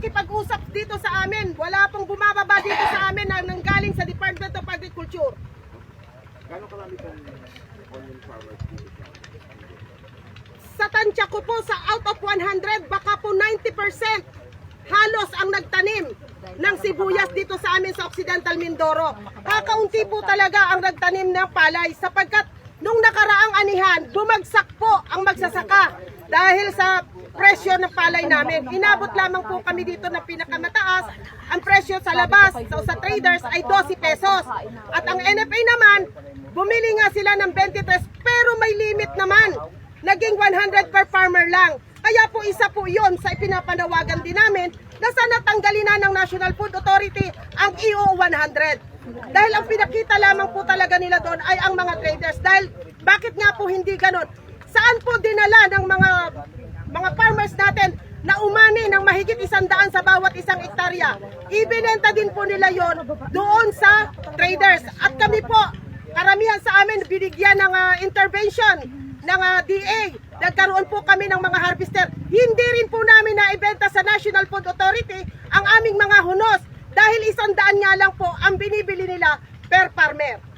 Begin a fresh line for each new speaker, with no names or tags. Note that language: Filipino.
nakikipag-usap dito sa amin. Wala pong bumababa dito sa amin na nanggaling sa Department of Agriculture.
Gano'ng karami pong onion farmers dito sa
Sa tansya ko po, sa out of 100, baka po 90% halos ang nagtanim ng sibuyas dito sa amin sa Occidental Mindoro. Kakaunti po talaga ang nagtanim ng palay sapagkat nung nakaraang anihan, bumagsak po ang magsasaka dahil sa presyo ng palay namin. Inabot lamang po kami dito ng pinakamataas. Ang presyo sa labas, sa traders ay 12 pesos. At ang NFA naman, bumili nga sila ng 23 pero may limit naman. Naging 100 per farmer lang. Kaya po isa po yon sa ipinapanawagan din namin na sana tanggalin na ng National Food Authority ang EO 100. Dahil ang pinakita lamang po talaga nila doon ay ang mga traders. Dahil bakit nga po hindi ganon? Saan po dinala ng mga farmers natin na umani ng mahigit 100 sa bawat isang hektarya? Ibinenta din po nila yon doon sa traders. At kami po, karamihan sa amin binigyan ng intervention ng DA. Nagkaroon po kami ng mga harvester. Hindi rin po namin naibenta sa National Food Authority ang aming mga hunos dahil 100 nga lang po ang binibili nila per farmer.